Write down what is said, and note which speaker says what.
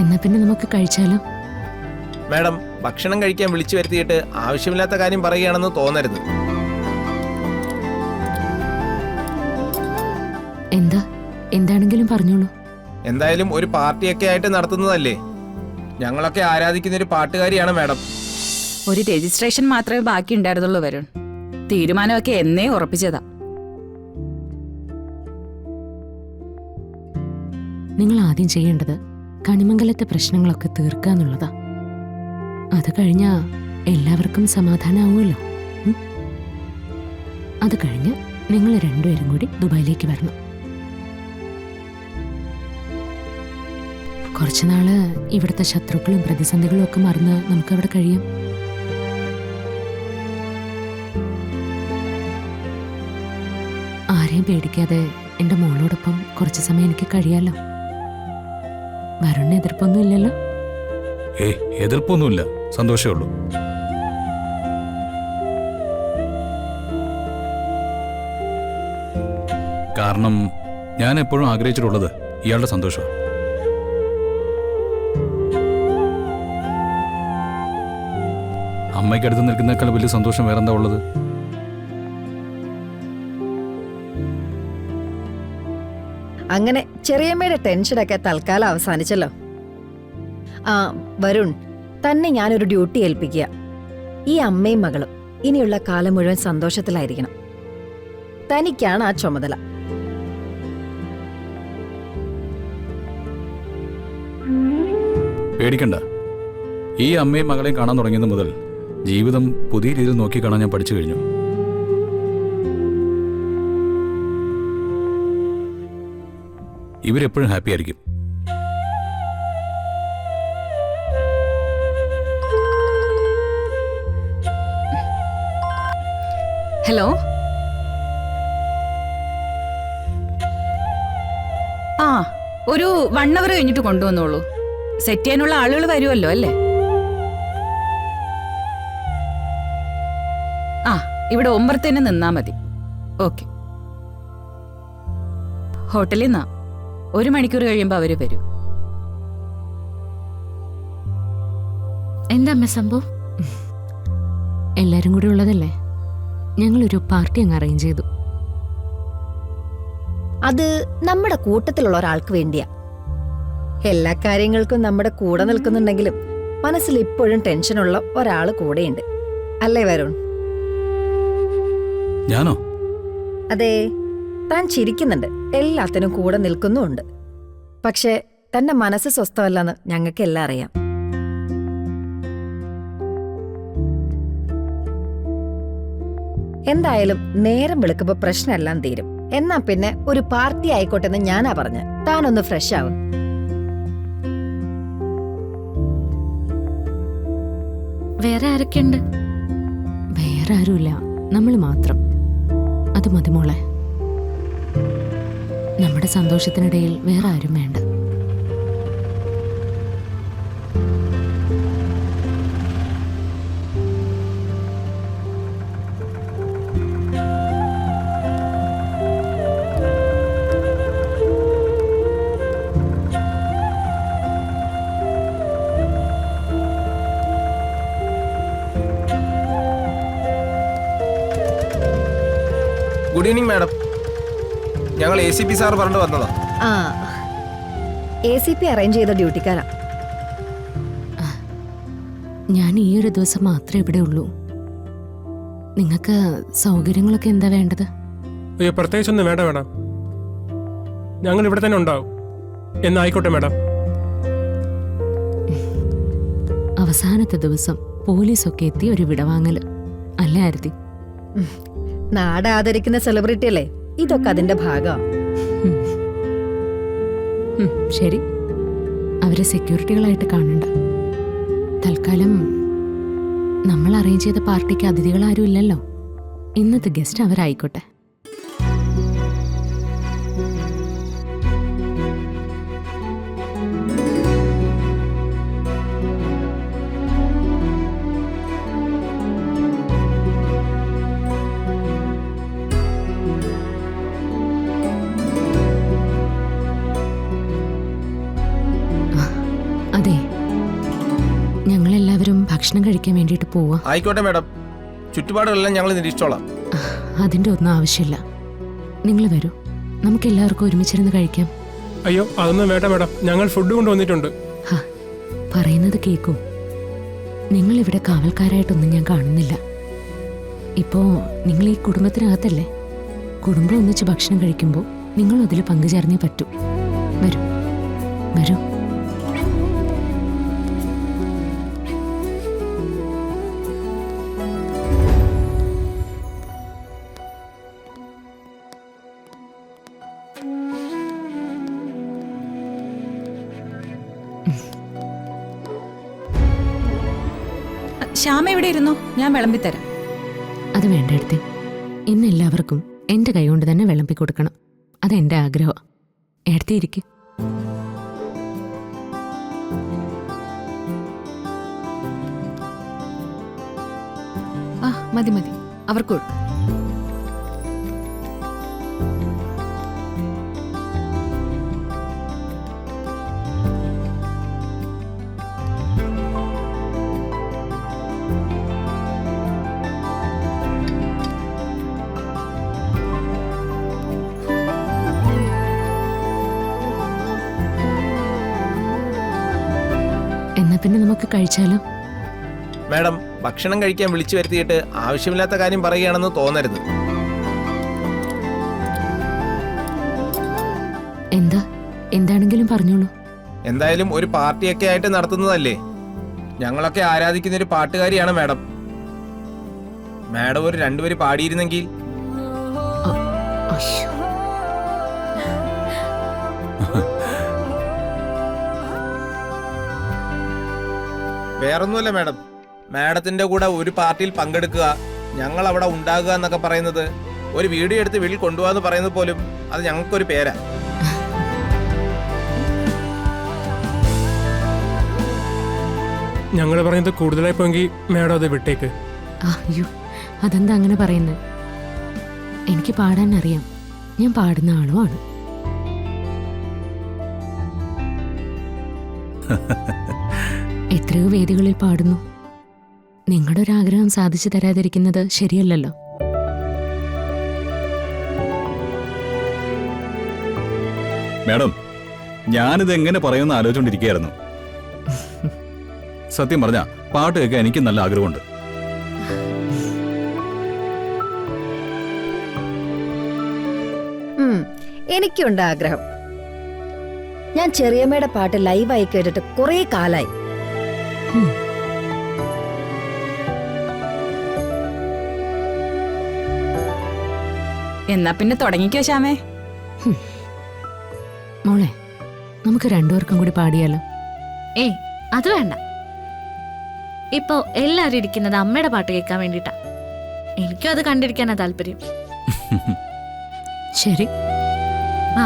Speaker 1: എന്നാ പിന്നെ നമുക്ക് കഴിച്ചാലോ?
Speaker 2: മാഡം, ഭക്ഷണം കഴിക്കാൻ വിളിച്ചു വരുത്തിയിട്ട് ആവശ്യമില്ലാത്ത കാര്യം പറയുകയാണെന്ന് തോന്നരുത്.
Speaker 1: എന്താണെങ്കിലും പറഞ്ഞോളൂ.
Speaker 2: എന്തായാലും ഒരു പാർട്ടിയൊക്കെ ആയിട്ട് നടത്തുന്നതല്ലേ. ഞങ്ങളൊക്കെ ആരാധിക്കുന്ന ഒരു പാട്ടുകാരിയാണ് മാഡം.
Speaker 3: ഒരു രജിസ്ട്രേഷൻ മാത്രമേ ബാക്കി ഉണ്ടായിരുന്നുള്ളൂ വരുൺ. തീരുമാനമൊക്കെ എന്നേ ഉറപ്പിച്ചതാ.
Speaker 1: നിങ്ങൾ ആദ്യം ചെയ്യേണ്ടത് കണിമംഗലത്തെ പ്രശ്നങ്ങളൊക്കെ തീർക്കാന്നുള്ളതാ. അത് കഴിഞ്ഞാ എല്ലാവർക്കും സമാധാനമാവുമല്ലോ. അത് കഴിഞ്ഞ് നിങ്ങൾ രണ്ടുപേരും കൂടി ദുബായിലേക്ക് വരണം. കുറച്ചുനാള് ഇവിടുത്തെ ശത്രുക്കളും പ്രതിസന്ധികളും ഒക്കെ മറന്ന് നമുക്കവിടെ കഴിയാം. ആരെയും പേടിക്കാതെ എന്റെ മോളോടൊപ്പം കുറച്ചു സമയം എനിക്ക് കഴിയാലോ. വരുണിന് എതിർപ്പൊന്നും ഇല്ലല്ലോ?
Speaker 4: എതിർപ്പൊന്നുമില്ല, സന്തോഷമേ ഉള്ളൂ. കാരണം ഞാൻ എപ്പോഴും ആഗ്രഹിച്ചിട്ടുള്ളത് ഇയാളുടെ സന്തോഷമാണ്. അമ്മയ്ക്കടുത്ത് നിൽക്കുന്നേക്കാൾ വലിയ സന്തോഷം വേറെന്താ ഉള്ളത്?
Speaker 5: അങ്ങനെ ചെറിയമ്മയുടെ ടെൻഷനൊക്കെ തൽക്കാലം അവസാനിച്ചല്ലോ. ആ വരുൺ, തന്നെ ഞാനൊരു ഡ്യൂട്ടി ഏൽപ്പിക്കുക. ഈ അമ്മയും മകളും ഇനിയുള്ള കാലം മുഴുവൻ സന്തോഷത്തിലായിരിക്കണം. തനിക്കാണ് ആ ചുമതല.
Speaker 4: പേടിക്കണ്ട. ഈ അമ്മയും മകളെയും കാണാൻ തുടങ്ങിയത് മുതൽ ജീവിതം പുതിയ രീതിയിൽ നോക്കി കാണാൻ ഞാൻ പഠിച്ചു കഴിഞ്ഞു. ഇവരെപ്പോഴും ഹാപ്പി ആയിരിക്കും.
Speaker 3: ഹലോ. ആ, ഒരു 1 hour കഴിഞ്ഞിട്ട് കൊണ്ടുവന്നോളൂ. സെറ്റ് ചെയ്യാനുള്ള ആളുകൾ വരുമല്ലോ അല്ലേ? ആ, ഇവിടെ 9 തന്നെ നിന്നാ മതി. ഓക്കെ. ഹോട്ടലിൽ നിന്നാ 1 മണിക്കൂർ കഴിയുമ്പോ അവര് വരും.
Speaker 1: എന്താ അമ്മ സംഭവം? എല്ലാരും കൂടി ഉള്ളതല്ലേ. ഞങ്ങളൊരു പാർട്ടി അങ്ങ് അറേഞ്ച് ചെയ്തു.
Speaker 5: അത് നമ്മുടെ കൂട്ടത്തിലുള്ള ഒരാൾക്ക് വേണ്ടിയാ. എല്ലാ കാര്യങ്ങൾക്കും നമ്മുടെ കൂടെ നിൽക്കുന്നുണ്ടെങ്കിലും മനസ്സിൽ ഇപ്പോഴും ടെൻഷനുള്ള ഒരാള് കൂടെയുണ്ട്. അല്ലേ വരുൺ?
Speaker 4: ഞാനോ?
Speaker 5: അതെ, താൻ ചിരിക്കുന്നുണ്ട്, എല്ലാത്തിനും കൂടെ നിൽക്കുന്നുമുണ്ട്. പക്ഷെ തന്റെ മനസ്സ് സ്വസ്ഥമല്ലെന്ന് ഞങ്ങൾക്കെല്ലാം അറിയാം. എന്തായാലും നേരം വെളുക്കുമ്പോ പ്രശ്നമെല്ലാം തീരും. എന്നാ പിന്നെ ഒരു പാർട്ടി ആയിക്കോട്ടെ എന്ന് ഞാനാ പറഞ്ഞ. താനൊന്ന് ഫ്രഷ് ആവും.
Speaker 1: വേറെ ആരൊക്കെയുണ്ട്? വേറെ ആരുമില്ല, നമ്മൾ മാത്രം. അത് മതി മോളെ. നമ്മുടെ സന്തോഷത്തിനിടയിൽ വേറെ ആരും വേണ്ട.
Speaker 2: Good evening madam. ഞങ്ങൾ ACP സാർ പറഞ്ഞു വന്നതാ.
Speaker 5: ആ, ACP അറേഞ്ച് ചെയ്ത ഡ്യൂട്ടിക്കാരാ.
Speaker 1: ഞാൻ ഈ ഒരു ദിവസം മാത്രമേ ഇവിടെ ഉള്ളൂ. നിങ്ങൾക്ക് സൗകര്യങ്ങളൊക്കെ എന്താ വേണ്ടത്?
Speaker 6: അയ്യോ, പ്രത്യേകിച്ചൊന്നും വേണ്ട മാഡം. ഞങ്ങൾ ഇവിടെ തന്നെ ഉണ്ടാവും. എന്നായിക്കോട്ടെ മാഡം.
Speaker 1: അവസാനത്തെ ദിവസം പോലീസൊക്കെ എത്തി ഒരു വിടവാങ്ങല് അല്ലേ ആരതി?
Speaker 5: നാട് ആദരിക്കുന്ന സെലിബ്രിറ്റി അല്ലേ, ഇതൊക്കെ അതിന്റെ ഭാഗമാണ്.
Speaker 1: ശരി, അവരെ സെക്യൂരിറ്റികളായിട്ട് കാണണ്ട. തൽക്കാലം നമ്മൾ അറേഞ്ച് ചെയ്ത പാർട്ടിക്ക് അതിഥികളാരും ഇല്ലല്ലോ. ഇന്നത്തെ ഗസ്റ്റ് അവരായിക്കോട്ടെ. എല്ലാവരും ഭക്ഷണം കഴിക്കാൻ വേണ്ടിയിട്ട് പോവാ.
Speaker 2: ആയിക്കോട്ടെ മാഡം, ചുറ്റുപാടുകളെല്ലാം ഞങ്ങൾ നിരീക്ഷിച്ചോളാം.
Speaker 1: അതിന്റെ ഒന്നും ആവശ്യമില്ല. നിങ്ങൾ വരൂ, നമുക്ക് എല്ലാവർക്കും ഒരുമിച്ചിരുന്ന് കഴിക്കാം.
Speaker 6: അയ്യോ അതൊന്നും വേണ്ട മാഡം, ഞങ്ങൾ ഫുഡ് കൊണ്ടുവന്നിട്ടുണ്ട്.
Speaker 1: ഹാ, പറയുന്നത് കേക്കൂ. നിങ്ങൾ ഇവിടെ കാവൽക്കാരായിട്ടൊന്നും ഞാൻ കാണുന്നില്ല. ഇപ്പോ നിങ്ങൾ ഈ കുടുംബത്തിനകത്തല്ലേ? കുടുംബം ഒന്നിച്ച് ഭക്ഷണം കഴിക്കുമ്പോൾ നിങ്ങളും അതിൽ പങ്കുചേർന്നേ പറ്റൂ. വരൂ വരൂ.
Speaker 3: ശ്യാമ എവിടെ ഇരുന്നോ? ഞാൻ വിളമ്പിത്തരാം.
Speaker 1: അത് വേണ്ട എടുത്തേ. ഇന്ന് എല്ലാവർക്കും എൻ്റെ കൈകൊണ്ട് തന്നെ വിളമ്പി കൊടുക്കണം. അതെൻ്റെ ആഗ്രഹമാണ്. എടുത്തേ ഇരിക്കും.
Speaker 3: ആ മതി മതി, അവർക്ക് കൊടുക്കും.
Speaker 1: എന്നാ പിന്നെ നമുക്ക് കഴിച്ചാലോ?
Speaker 2: മാഡം, ഭക്ഷണം കഴിക്കാൻ വിളിച്ചു വരുത്തിയിട്ട് ആവശ്യമില്ലാത്ത കാര്യം പറയുകയാണെന്ന് തോന്നരുത്.
Speaker 1: എന്താണെങ്കിലും പറഞ്ഞോളൂ.
Speaker 2: എന്തായാലും ഒരു പാർട്ടിയൊക്കെ ആയിട്ട് നടത്തുന്നതല്ലേ? ഞങ്ങളൊക്കെ ആരാധിക്കുന്ന ഒരു പാട്ടുകാരിയാണ് മാഡം. മാഡം ഒരു രണ്ടുപേര് പാടിയിരുന്നെങ്കിൽ.
Speaker 1: അയ്യോ.
Speaker 2: വേറൊന്നുമല്ല മാഡം, മാഡത്തിന്റെ കൂടെ ഒരു പാർട്ടിയിൽ പങ്കെടുക്കുക, ഞങ്ങൾ അവിടെ ഉണ്ടാകുക എന്നൊക്കെ പറയുന്നത്, ഒരു വീഡിയോ എടുത്ത് വീട്ടിൽ കൊണ്ടുപോകാന്ന് പറയുന്നത് പോലും അത് ഞങ്ങൾക്കൊരു പേരാ.
Speaker 6: ഞങ്ങൾ പറയുന്നത് കൂടുതലായി പോയെങ്കിൽ മാഡം അത് വിട്ടേക്ക്.
Speaker 1: അയ്യോ, അതെന്താ അങ്ങനെ പറയുന്നത്? എനിക്ക് പാടാൻ അറിയാം. ഞാൻ പാടുന്ന ആളുമാണ്. എത്രയോ വേദികളിൽ പാടുന്നു. നിങ്ങളുടെ ഒരു ആഗ്രഹം സാധിച്ചു തരാതിരിക്കുന്നത് ശരിയല്ലല്ലോ.
Speaker 4: മാഡം, ഞാനിത് എങ്ങനെ പറയുമെന്ന് ആലോചിച്ചുകൊണ്ടിരിക്കുകയായിരുന്നു. സത്യം പറഞ്ഞ പാട്ട് കേൾക്കാൻ എനിക്ക് നല്ല ആഗ്രഹമുണ്ട്.
Speaker 5: എനിക്കുണ്ട് ആഗ്രഹം. ഞാൻ ചെറിയമ്മയുടെ പാട്ട് ലൈവായി കേട്ടിട്ട് കുറെ കാലായി.
Speaker 3: എന്നാ പിന്നെ തുടങ്ങിക്കോ ശ്യാമേ.
Speaker 1: മോളെ, നമുക്ക് രണ്ടുപേർക്കും കൂടി പാടിയാലോ?
Speaker 7: ഏയ്, അത് വേണ്ട. ഇപ്പോ എല്ലാരും ഇരിക്കുന്നത് അമ്മയുടെ പാട്ട് കേൾക്കാൻ വേണ്ടിട്ടാ. എനിക്കും അത് കണ്ടിരിക്കാനാ താല്പര്യം.
Speaker 1: ശരി.
Speaker 7: ആ